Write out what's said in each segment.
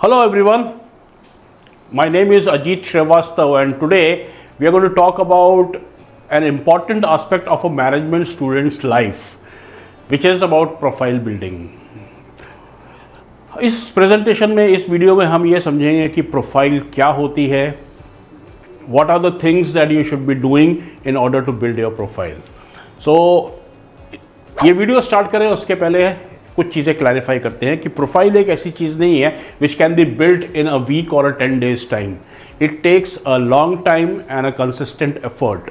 Hello everyone, my name is Ajit Shrivastava and today we are going to talk about an important aspect of a management student's life which is about profile building. इस presentation में, इस video में हम ये समझेंगे कि profile क्या होती है, what are the things that you should be doing in order to build your profile. So ये वीडियो स्टार्ट करें उसके पहले कुछ चीज़ें क्लैरिफाई करते हैं कि प्रोफाइल एक ऐसी चीज़ नहीं है which can be build in a week और a 10 days time. It takes a long time and a consistent effort.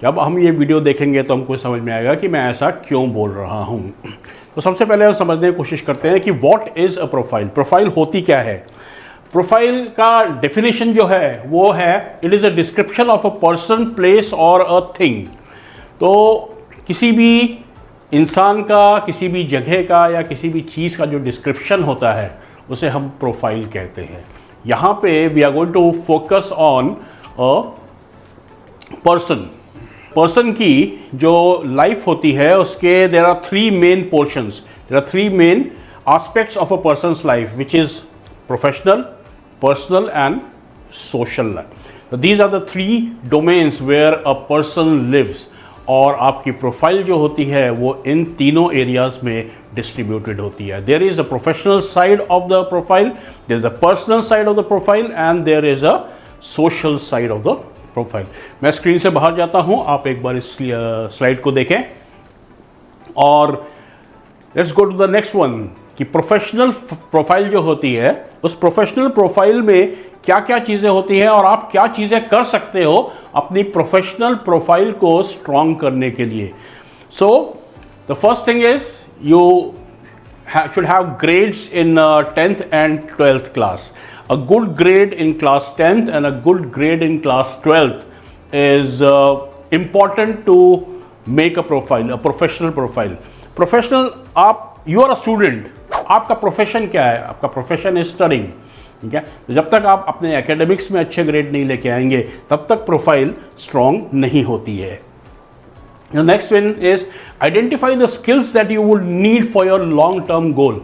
जब हम ये वीडियो देखेंगे तो हमको समझ में आएगा कि मैं ऐसा क्यों बोल रहा हूँ. तो सबसे पहले हम समझने की कोशिश करते हैं कि what is a profile. Profile होती क्या है. प्रोफाइल का डेफिनेशन जो है वो है it is a description of a person, place और अ थिंग. तो किसी भी इंसान का, किसी भी जगह का या किसी भी चीज़ का जो डिस्क्रिप्शन होता है उसे हम प्रोफाइल कहते हैं. यहाँ पे we are going to focus on a person की जो लाइफ होती है उसके there are three main portions, there are three main aspects of a person's life which is professional, personal and social. These are the three domains where a person lives. और आपकी profile जो होती है वो इन तीनों एरियाज़ में distributed होती है. There is a professional side of the profile, there is a personal side of the profile and there is a social side of the profile. मैं स्क्रीन से बाहर जाता हूँ, आप एक बार इस स्लाइड को देखें और let's go to the next one कि प्रोफेशनल प्रोफाइल जो होती है उस प्रोफेशनल प्रोफाइल में क्या क्या चीज़ें होती हैं और आप क्या चीज़ें कर सकते हो अपनी प्रोफेशनल प्रोफाइल को स्ट्रॉन्ग करने के लिए. So the first thing is you should have grades in 10th and 12th class. A good grade in class 10th and a good grade in class 12th is important to make a profile, a professional profile. Professional, you are a student. आपका profession क्या है? आपका profession is studying. ठीक है. तो जब तक आप अपने एकेडमिक्स में अच्छे ग्रेड नहीं लेके आएंगे तब तक प्रोफाइल स्ट्रॉन्ग नहीं होती है. The next one is identify the skills that you would need for your long term goal.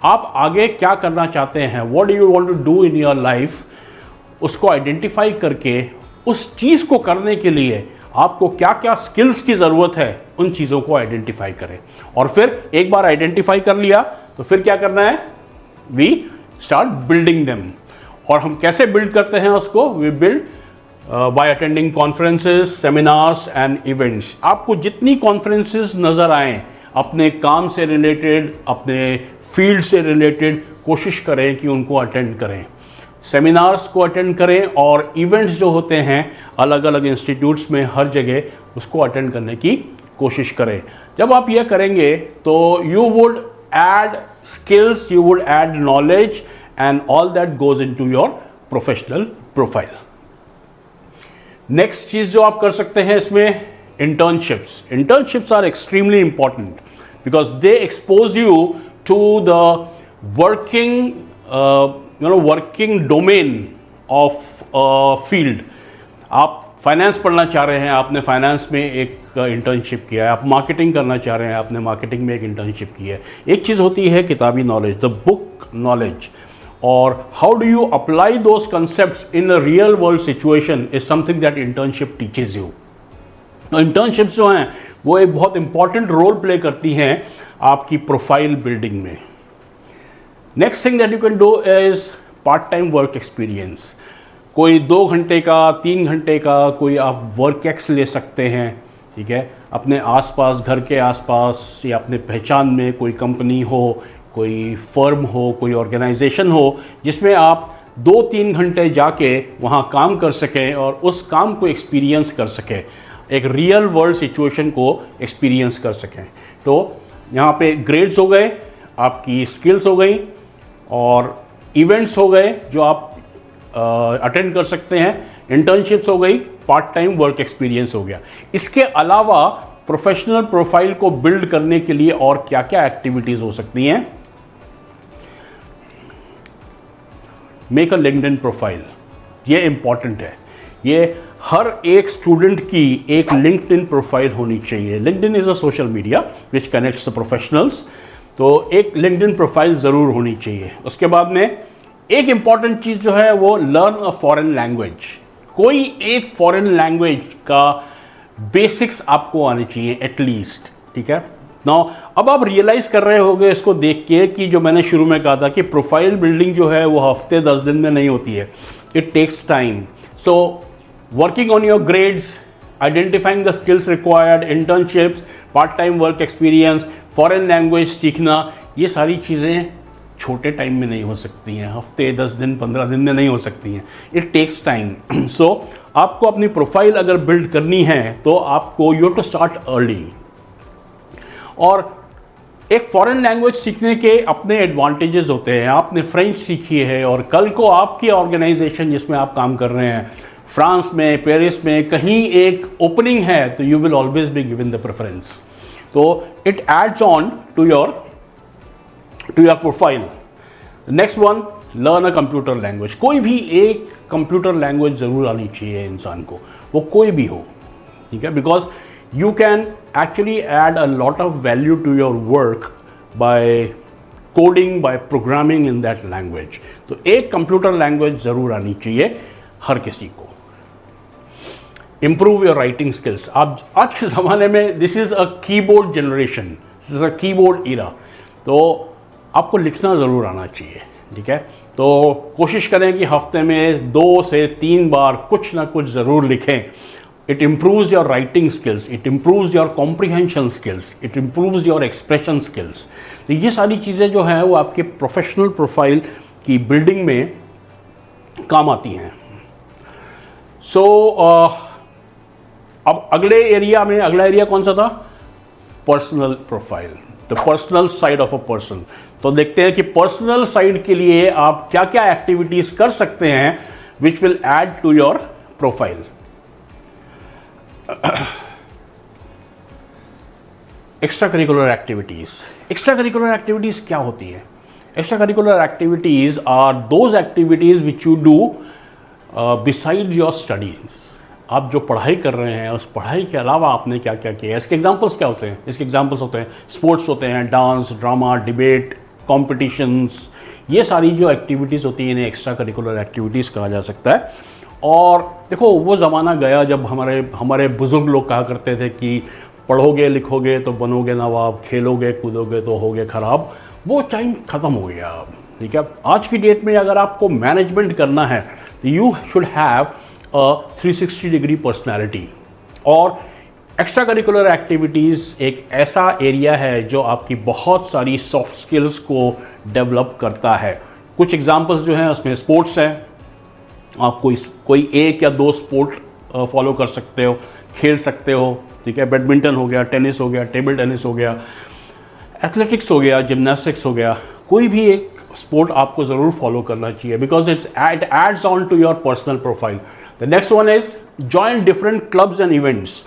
आप आगे क्या करना चाहते हैं, what do you want to do in your life, उसको आइडेंटिफाई करके उस चीज़ को करने के लिए आपको क्या क्या स्किल्स की ज़रूरत है उन चीज़ों को आइडेंटिफाई करें. और फिर एक बार आइडेंटिफाई कर लिया तो फिर क्या करना है, वी स्टार्ट बिल्डिंग देम. और हम कैसे बिल्ड करते हैं उसको, we build by attending conferences, seminars and events. आपको जितनी कॉन्फ्रेंसेस नज़र आएँ अपने काम से रिलेटेड, अपने फील्ड से रिलेटेड, कोशिश करें कि उनको अटेंड करें. सेमिनार्स को अटेंड करें और इवेंट्स जो होते हैं अलग अलग इंस्टीट्यूट्स में हर जगह उसको अटेंड करने की कोशिश करें. जब आप ये करेंगे तो you would add skills, you would add knowledge and all that goes into your professional profile. Next चीज़ जो आप कर सकते हैं इसमें, internships. Internships are extremely important because they expose you to the working domain of field. आप finance पढ़ना चाह रहे हैं, आपने फाइनेंस में एक इंटर्नशिप किया है. आप मार्केटिंग करना चाह रहे हैं, आपने मार्केटिंग में एक इंटर्नशिप की है. एक चीज़ होती है किताबी नॉलेज, द बुक नॉलेज, और how do you apply those concepts in a real world situation is something that internship teaches you. तो इंटर्नशिप्स जो हैं वो एक बहुत इंपॉर्टेंट रोल प्ले करती हैं आपकी प्रोफाइल बिल्डिंग में. Next thing that you can do is part time work experience. कोई 2 घंटे का, 3 घंटे का कोई आप वर्क एक्स ले सकते हैं. ठीक है. अपने आसपास, घर के आसपास या अपने पहचान में कोई कंपनी हो, कोई फर्म हो, कोई ऑर्गेनाइजेशन हो जिसमें आप 2-3 घंटे जाके वहाँ काम कर सकें और उस काम को एक्सपीरियंस कर सकें, एक रियल वर्ल्ड सिचुएशन को एक्सपीरियंस कर सकें. तो यहाँ पे ग्रेड्स हो गए, आपकी स्किल्स हो गई और इवेंट्स हो गए जो आप अटेंड कर सकते हैं, इंटर्नशिप्स हो गई, पार्ट टाइम वर्क एक्सपीरियंस हो गया. इसके अलावा प्रोफेशनल प्रोफाइल को बिल्ड करने के लिए और क्या क्या एक्टिविटीज़ हो सकती हैं. Make a LinkedIn profile. ये इंपॉर्टेंट है. ये हर एक स्टूडेंट की एक लिंक्डइन प्रोफाइल होनी चाहिए. LinkedIn is a social media which connects the professionals. तो एक लिंक्डइन प्रोफाइल ज़रूर होनी चाहिए. उसके बाद में एक इंपॉर्टेंट चीज़ जो है वो लर्न अ फॉरेन लैंग्वेज। कोई एक फॉरेन लैंग्वेज का बेसिक्स आपको आनी चाहिए एटलीस्ट, ठीक है। नाउ अब आप रियलाइज कर रहे होंगे इसको देख के कि जो मैंने शुरू में कहा था कि प्रोफाइल बिल्डिंग जो है वो हफ्ते 10 दिन में नहीं होती है, it takes time. So working on your grades, identifying the skills required, internships, part time work experience, foreign language सीखना, ये सारी चीज़ें छोटे टाइम में नहीं हो सकती हैं, हफ्ते 10 दिन 15 दिन में नहीं हो सकती हैं, इट टेक्स टाइम। सो आपको अपनी प्रोफाइल अगर बिल्ड करनी है तो आपको यू टू स्टार्ट अर्ली। और एक फॉरेन लैंग्वेज सीखने के अपने एडवांटेजेस होते हैं। आपने फ्रेंच सीखी है और कल को आपकी ऑर्गेनाइजेशन जिसमें आप काम कर रहे हैं, फ्रांस में, पेरिस में कहीं एक ओपनिंग है, तो you will always be given the preference. तो it adds on to your profile. Next one, learn a computer language. कोई भी एक कंप्यूटर लैंग्वेज ज़रूर आनी चाहिए इंसान को, वो कोई भी हो, ठीक है, because you can actually add a lot of value to your work by coding, by programming in that language। तो एक कंप्यूटर लैंग्वेज ज़रूर आनी चाहिए हर किसी को। Improve your writing skills। आप आज के ज़माने में this is a keyboard generation, this is a keyboard era, तो आपको लिखना ज़रूर आना चाहिए, ठीक है। तो कोशिश करें कि हफ्ते में 2 से 3 बार कुछ ना कुछ ज़रूर लिखें। It improves your writing skills, it improves your comprehension skills, it improves your expression skills। तो ये सारी चीज़ें जो हैं वो आपके प्रोफेशनल प्रोफाइल की बिल्डिंग में काम आती हैं। सो अब अगला एरिया कौन सा था? Personal profile, the personal side of a person. तो देखते हैं कि पर्सनल साइड के लिए आप क्या क्या एक्टिविटीज़ कर सकते हैं which will add to your profile. Extra curricular activities. Extra curricular activities क्या होती है? Extra curricular activities are those activities which you do beside your studies. आप जो पढ़ाई कर रहे हैं उस पढ़ाई के अलावा आपने क्या क्या किया है, इसके एग्जाम्पल्स क्या होते हैं? इसके एग्जाम्पल्स होते हैं स्पोर्ट्स होते हैं, डांस, ड्रामा, डिबेट, कॉम्पिटिशन्स, ये सारी जो एक्टिविटीज़ होती हैं इन्हें एक्स्ट्रा करिकुलर एक्टिविटीज़ कहा जा सकता है। और देखो वो ज़माना गया जब हमारे बुज़ुर्ग लोग कहा करते थे कि पढ़ोगे लिखोगे तो बनोगे नवाब, खेलोगे कूदोगे तो होगे ख़राब। वो टाइम ख़त्म हो गया अब, ठीक है। आज की डेट में अगर आपको मैनेजमेंट करना है तो you should have a 360 degree personality. और एक्स्ट्रा करिकुलर एक्टिविटीज़ एक ऐसा एरिया है जो आपकी बहुत सारी सॉफ्ट स्किल्स को डेवलप करता है। कुछ एग्जांपल्स जो हैं उसमें स्पोर्ट्स है, आप कोई 1 या 2 स्पोर्ट फॉलो कर सकते हो, खेल सकते हो, ठीक है। बैडमिंटन हो गया, टेनिस हो गया, टेबल टेनिस हो गया, एथलेटिक्स हो गया, जिम्नास्टिक्स हो गया, कोई भी एक स्पोर्ट आपको ज़रूर फॉलो करना चाहिए because it adds on to your personal profile. The next one is join different clubs and events.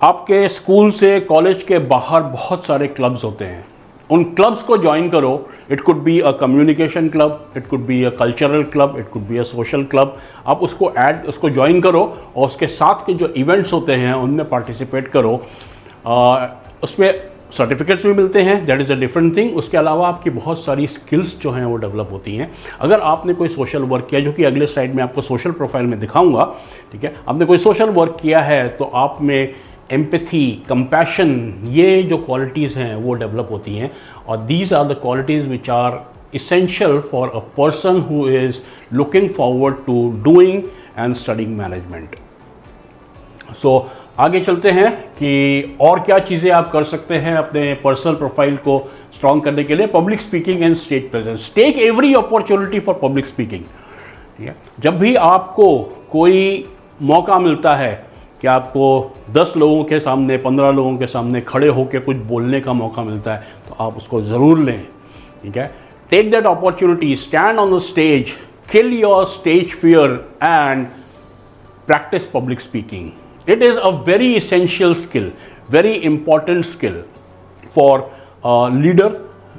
आपके स्कूल से कॉलेज के बाहर बहुत सारे क्लब्स होते हैं, उन क्लब्स को ज्वाइन करो। It could be a communication club, it could be a cultural club, it could be a social club. आप उसको ज्वाइन करो और उसके साथ के जो इवेंट्स होते हैं उनमें पार्टिसिपेट करो। उसमें सर्टिफिकेट्स भी मिलते हैं, that is a different thing. उसके अलावा आपकी बहुत सारी स्किल्स जो हैं वो डेवलप होती हैं। अगर आपने कोई सोशल वर्क किया, जो कि अगले स्लाइड में आपको सोशल प्रोफाइल में दिखाऊंगा, ठीक है, आपने कोई सोशल वर्क किया है तो आप में एम्पैथी, कंपैशन, ये जो क्वालिटीज़ हैं वो डेवलप होती हैं। और these are the qualities which are essential for a person who is looking forward to doing and studying management। So आगे चलते हैं कि और क्या चीज़ें आप कर सकते हैं अपने पर्सनल प्रोफाइल को स्ट्रॉन्ग करने के लिए। Public speaking and stage presence. Take every opportunity for public speaking, ठीक है। जब भी आपको कोई मौका मिलता है कि आपको 10 लोगों के सामने, 15 लोगों के सामने खड़े होकर कुछ बोलने का मौका मिलता है तो आप उसको ज़रूर लें, ठीक है। Take that opportunity, stand on the stage, kill your stage fear and practice public speaking। It is a very essential skill, very important skill for a leader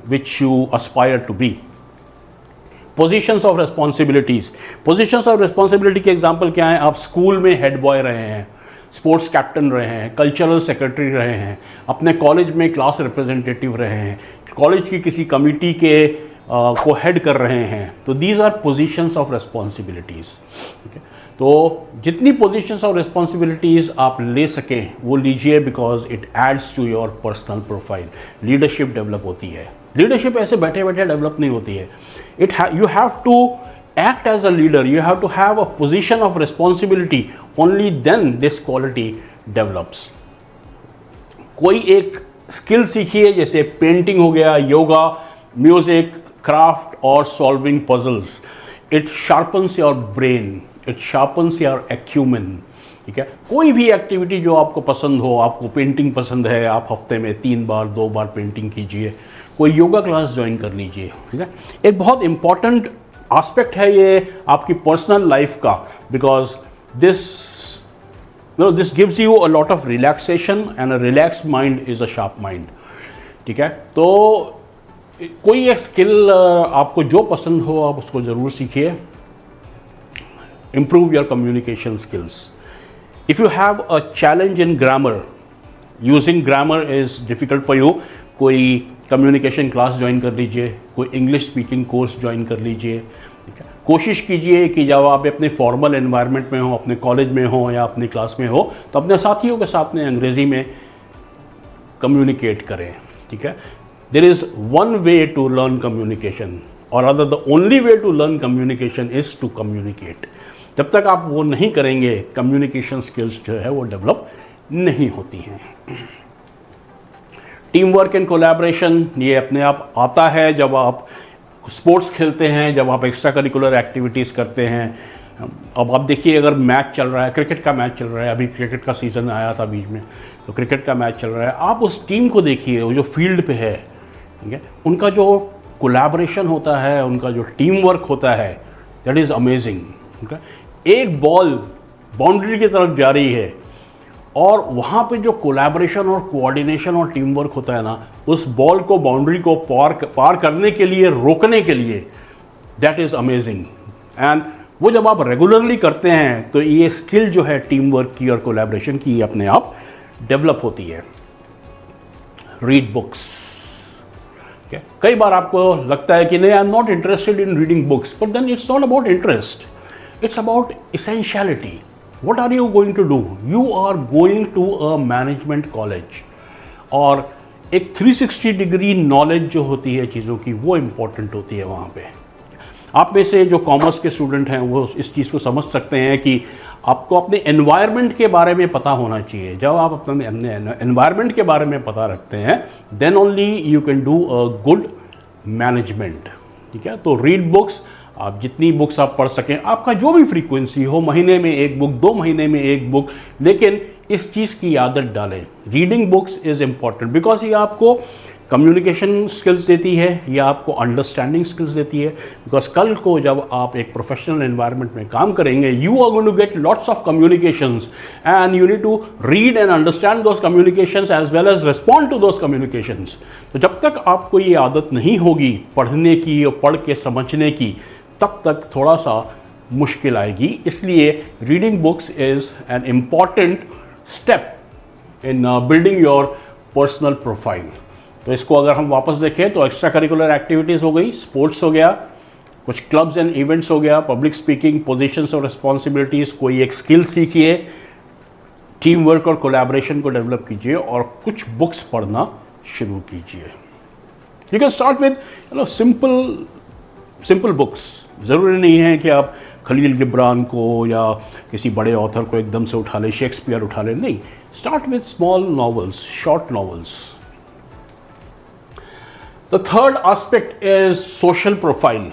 which you aspire to be। Positions of responsibilities। Positions of responsibility के example क्या हैं? आप school में head boy रहे हैं, sports captain रहे हैं, cultural secretary रहे हैं, अपने कॉलेज में क्लास रिप्रेजेंटेटिव रहे हैं, कॉलेज की किसी कमिटी के को हेड कर रहे हैं, तो these are positions of responsibilities. ठीक है, तो जितनी पोजीशंस ऑफ रिस्पॉन्सिबिलिटीज़ आप ले सकें वो लीजिए, because it adds to your personal profile. Leadership develop होती है, लीडरशिप ऐसे बैठे बैठे डेवलप नहीं होती है। You have to act as a leader, you have to have a position of responsibility, only then this quality develops। कोई एक स्किल सीखिए, जैसे पेंटिंग हो गया, योगा, म्यूजिक, क्राफ्ट और solving puzzles. It sharpens your brain, it sharpens your acumen. ठीक है, कोई भी एक्टिविटी जो आपको पसंद हो, आपको पेंटिंग पसंद है, आप हफ्ते में 3 बार 2 बार पेंटिंग कीजिए, कोई योगा क्लास ज्वाइन कर लीजिए। ठीक है, एक बहुत इंपॉर्टेंट एस्पेक्ट है ये आपकी पर्सनल लाइफ का, because this gives you a lot of relaxation and a relaxed mind is a sharp mind. ठीक है, तो कोई एक स्किल आपको जो पसंद हो आप उसको ज़रूर सीखिए। improve your communication skills. If you have a challenge in grammar, using grammar is difficult for you, कोई कम्युनिकेशन क्लास ज्वाइन कर लीजिए, कोई इंग्लिश स्पीकिंग कोर्स ज्वाइन कर लीजिए। ठीक है, कोशिश कीजिए कि जब आप अपने फॉर्मल एनवायरनमेंट में हो, अपने कॉलेज में हो या अपनी क्लास में हो, तो अपने साथियों के साथ में अंग्रेज़ी में कम्युनिकेट करें। ठीक है, there is one way to learn communication, और other the only way to learn communication is to communicate. जब तक आप वो नहीं करेंगे, कम्युनिकेशन स्किल्स जो है वो डेवलप नहीं होती हैं। टीम वर्क एंड कोलैबोरेशन ये अपने आप आता है जब आप स्पोर्ट्स खेलते हैं, जब आप एक्स्ट्रा करिकुलर एक्टिविटीज़ करते हैं। अब आप देखिए, अगर मैच चल रहा है, क्रिकेट का मैच चल रहा है, अभी क्रिकेट का सीज़न आया था बीच में, तो क्रिकेट का मैच चल रहा है, आप उस टीम को देखिए, वो जो फील्ड पे है, ठीक है, उनका जो कोलैबोरेशन होता है, उनका जो टीम वर्क होता है, दैट इज़ अमेजिंग। ठीक है, एक बॉल बाउंड्री की तरफ जा रही है और वहाँ पे जो कोलैबोरेशन और कोऑर्डिनेशन और टीम वर्क होता है ना, उस बॉल को बाउंड्री को पार करने के लिए, रोकने के लिए, दैट इज़ अमेजिंग। एंड वो जब आप रेगुलरली करते हैं तो ये स्किल जो है टीम वर्क की और कोलैबोरेशन की, अपने आप डेवलप होती है। Read books. कई बार आपको लगता है कि नहीं, I am not interested in reading books, but then it's not about interest, it's about essentiality. What are you going to do? You are going to a management college, और एक 360 degree knowledge जो होती है चीज़ों की, वो important होती है वहाँ पे। आप में से जो कॉमर्स के स्टूडेंट हैं वो इस चीज़ को समझ सकते हैं कि आपको अपने एनवायरनमेंट के बारे में पता होना चाहिए। जब आप अपने एनवायरनमेंट के बारे में पता रखते हैं, then only you can do a good management. ठीक है, तो रीड बुक्स, आप जितनी बुक्स आप पढ़ सकें, आपका जो भी फ्रीक्वेंसी हो, महीने में 1 बुक, 2 महीने में 1 बुक, लेकिन इस चीज़ की आदत डालें। Reading books is important, because ये आपको कम्युनिकेशन स्किल्स देती है, या आपको अंडरस्टैंडिंग स्किल्स देती है। बिकॉज कल को जब आप एक प्रोफेशनल एनवायरनमेंट में काम करेंगे, you are going to get lots of communications and you need to read and understand those communications as well as respond to those communications. तो जब तक आपको ये आदत नहीं होगी पढ़ने की और पढ़ के समझने की, तब तक थोड़ा सा मुश्किल आएगी। इसलिए reading books is an important step in building your personal profile. तो इसको अगर हम वापस देखें तो एक्स्ट्रा करिकुलर एक्टिविटीज़ हो गई, स्पोर्ट्स हो गया, कुछ क्लब्स एंड इवेंट्स हो गया, पब्लिक स्पीकिंग, पोजीशंस और रिस्पॉन्सिबिलिटीज़, कोई एक स्किल सीखिए, टीम वर्क और कोलैबोरेशन को डेवलप कीजिए, और कुछ बुक्स पढ़ना शुरू कीजिए। You can start with simple books. ज़रूरी नहीं है कि आप खलील गिब्रान को या किसी बड़े ऑथर को एकदम से उठा लें, शेक्सपियर उठा लें, नहीं। Start with small novels, short novels. The third aspect is social profile.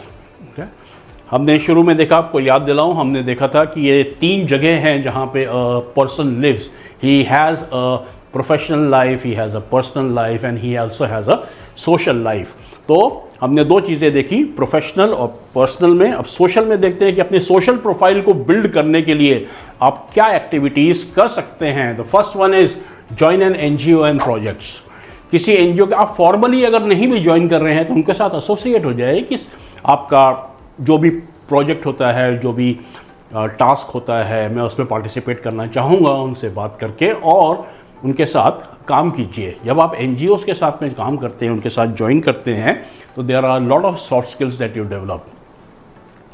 हमने शुरू में देखा, आपको याद दिलाऊं, हमने देखा था कि ये 3 जगह हैं जहाँ पे person lives. He has a professional life, he has a personal life and he also has a social life. तो हमने 2 चीज़ें देखी, प्रोफेशनल और पर्सनल में। अब सोशल में देखते हैं कि अपने सोशल प्रोफाइल को बिल्ड करने के लिए आप क्या एक्टिविटीज़ कर सकते हैं। The first one is join an NGO and projects. किसी एनजीओ के आप फॉर्मली अगर नहीं भी ज्वाइन कर रहे हैं तो उनके साथ एसोसिएट हो जाए, कि आपका जो भी प्रोजेक्ट होता है, जो भी टास्क होता है, मैं उसमें पार्टिसिपेट करना चाहूँगा, उनसे बात करके, और उनके साथ काम कीजिए। जब आप NGOs के साथ में काम करते हैं, उनके साथ ज्वाइन करते हैं, तो there are lot of soft skills that you develop,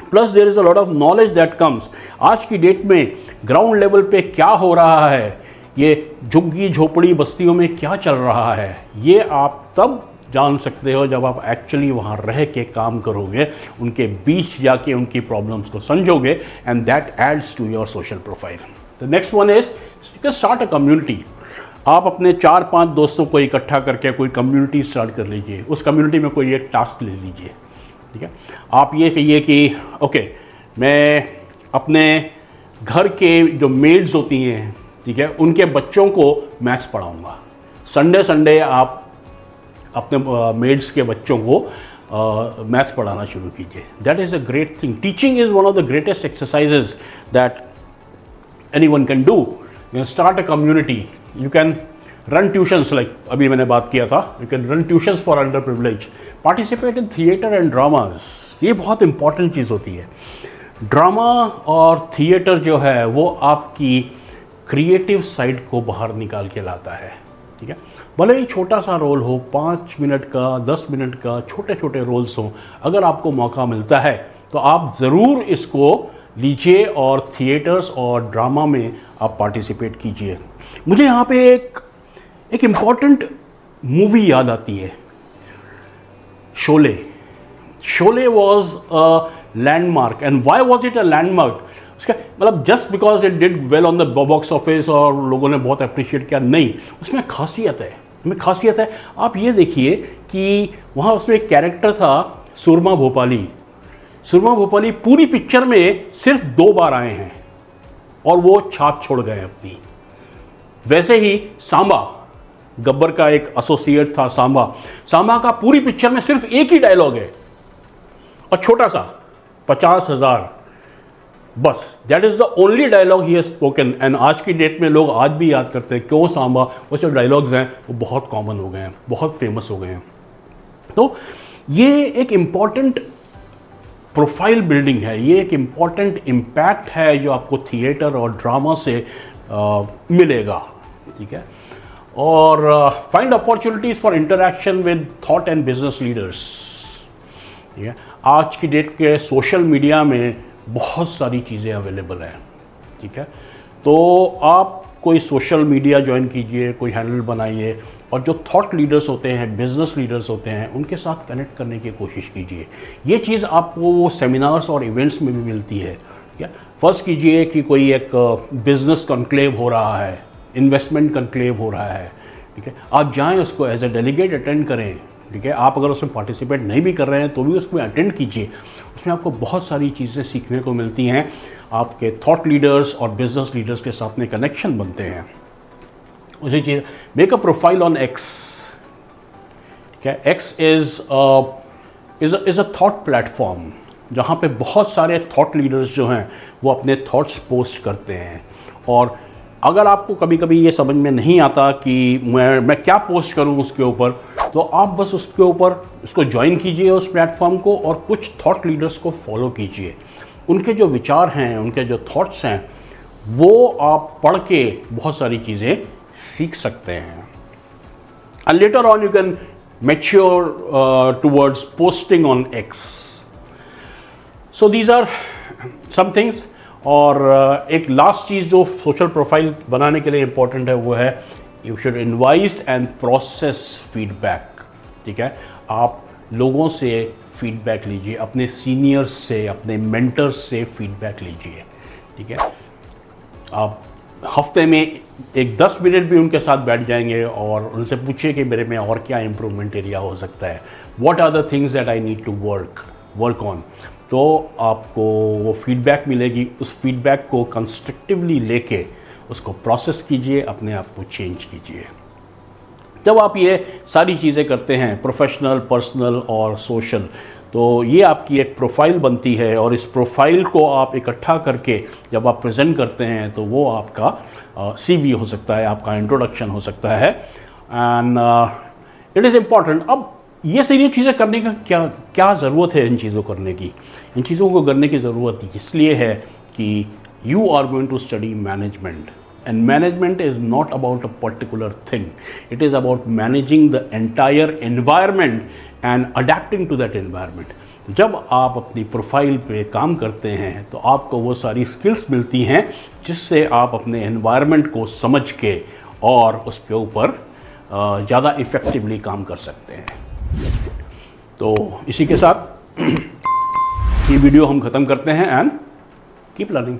plus there is a lot of knowledge that comes. आज की डेट में ग्राउंड लेवल पे क्या हो रहा है, ये झुग्गी झोपड़ी बस्तियों में क्या चल रहा है, ये आप तब जान सकते हो जब आप एक्चुअली वहाँ रह के काम करोगे, उनके बीच जाके उनकी प्रॉब्लम्स को समझोगे, and that adds to your social profile. The next one is you can start a community. आप अपने 4-5 दोस्तों को इकट्ठा करके कोई कम्युनिटी स्टार्ट कर लीजिए, उस कम्युनिटी में कोई एक टास्क ले लीजिए, ठीक है। आप ये कहिए कि ओके मैं अपने घर के जो मेड्स होती हैं, ठीक है, उनके बच्चों को मैथ्स पढ़ाऊँगा। संडे आप अपने मेड्स के बच्चों को मैथ्स पढ़ाना शुरू कीजिए। That is a great thing. Teaching is one of the greatest exercises that anyone can do. You can start a community, you can run tuitions, like अभी मैंने बात किया था, you can run tuitions for under privilege, participate in theatre and dramas. ये बहुत important चीज़ होती है। Drama और थिएटर जो है वो आपकी क्रिएटिव साइड को बाहर निकाल के लाता है, ठीक है। भले ही छोटा सा रोल हो, 5 मिनट का, 10 मिनट का, छोटे छोटे रोल्स हों, अगर आपको मौका मिलता है तो आप ज़रूर इसको लीजिए और थिएटर्स और ड्रामा में आप पार्टिसिपेट कीजिए। मुझे यहाँ पे एक इम्पॉर्टेंट मूवी याद आती है, Sholay. Sholay was a landmark, and why was it a landmark? उसका मतलब just because it did well on the box office और लोगों ने बहुत अप्रिशिएट किया, नहीं, उसमें खासियत है। आप ये देखिए कि वहाँ उसमें एक कैरेक्टर था सुरमा भोपाली। सुरमा भोपाली पूरी पिक्चर में सिर्फ 2 बार आए हैं और वो छाप छोड़ गए अपनी। वैसे ही सांबा, गब्बर का एक एसोसिएट था सांबा का पूरी पिक्चर में सिर्फ एक ही डायलॉग है और छोटा सा 50,000, बस that is the only dialogue he has spoken. And आज की डेट में लोग आज भी याद करते हैं क्यों सांबा, वो जो डायलॉग्स हैं वो बहुत कॉमन हो गए हैं, बहुत फेमस हो गए हैं। तो ये एक इम्पॉर्टेंट प्रोफाइल बिल्डिंग है, ये एक इम्पॉर्टेंट इम्पैक्ट है जो आपको थिएटर और ड्रामा से मिलेगा, ठीक है। और find opportunities for interaction with thought and business leaders, ठीक है। आज की डेट के सोशल मीडिया में बहुत सारी चीज़ें अवेलेबल हैं, ठीक है। तो आप कोई सोशल मीडिया ज्वाइन कीजिए, कोई हैंडल बनाइए और जो थॉट लीडर्स होते हैं, बिजनेस लीडर्स होते हैं, उनके साथ कनेक्ट करने की कोशिश कीजिए। ये चीज़ आपको वो सेमिनार्स और इवेंट्स में भी मिलती है, ठीक है। फर्ज कीजिए कि कोई एक बिजनेस कॉन्क्लेव हो रहा है, इन्वेस्टमेंट कॉन्क्लेव हो रहा है, ठीक है। आप जाएँ, उसको एज ए डेलीगेट अटेंड करें, ठीक है। आप अगर उसमें पार्टिसिपेट नहीं भी कर रहे हैं तो भी उसमें अटेंड कीजिए। उसमें आपको बहुत सारी चीज़ें सीखने को मिलती हैं, आपके थॉट लीडर्स और बिजनेस लीडर्स के साथ में कनेक्शन बनते हैं। उसी चीज़, make a profile on X, ठीक है। X is a thought platform जहाँ पे बहुत सारे थॉट लीडर्स जो हैं वो अपने थॉट्स पोस्ट करते हैं। और अगर आपको कभी कभी ये समझ में नहीं आता कि मैं क्या पोस्ट करूं उसके ऊपर, तो आप बस उसके ऊपर उसको ज्वाइन कीजिए उस प्लेटफॉर्म को और कुछ थॉट लीडर्स को फॉलो कीजिए। उनके जो विचार हैं, उनके जो थॉट्स हैं, वो आप पढ़ के बहुत सारी चीज़ें सीख सकते हैं। And later on you can mature towards posting on X. So these are some things. और एक लास्ट चीज़ जो सोशल प्रोफाइल बनाने के लिए इम्पोर्टेंट है वो है you should invoice and process feedback, ठीक है। आप लोगों से फीडबैक लीजिए, अपने सीनियर्स से, अपने मेंटर्स से फीडबैक लीजिए, ठीक है। आप हफ्ते में एक 10 मिनट भी उनके साथ बैठ जाएंगे और उनसे पूछिए कि मेरे में और क्या इम्प्रूवमेंट एरिया हो सकता है, what are the things that I need to work on. तो आपको वो फीडबैक मिलेगी, उस फीडबैक को कंस्ट्रक्टिवली लेके उसको प्रोसेस कीजिए, अपने आप को चेंज कीजिए। जब आप ये सारी चीज़ें करते हैं, प्रोफेशनल, पर्सनल और सोशल, तो ये आपकी एक प्रोफाइल बनती है और इस प्रोफाइल को आप इकट्ठा करके जब आप प्रेजेंट करते हैं तो वो आपका सीवी हो सकता है, आपका इंट्रोडक्शन हो सकता है। And it is important. अब ये सारी चीज़ें करने का क्या ज़रूरत है? इन चीज़ों करने की, इन चीज़ों को करने की ज़रूरत इसलिए है कि you are going to study management. And management is not about a particular thing. It is about managing the entire environment and adapting to that environment. जब आप अपनी प्रोफाइल पे काम करते हैं तो आपको वो सारी स्किल्स मिलती हैं जिससे आप अपने एनवायरनमेंट को समझ के और उसके ऊपर ज़्यादा इफ़ेक्टिवली काम कर सकते हैं। तो इसी के साथ ये वीडियो हम ख़त्म करते हैं एंड कीप लर्निंग।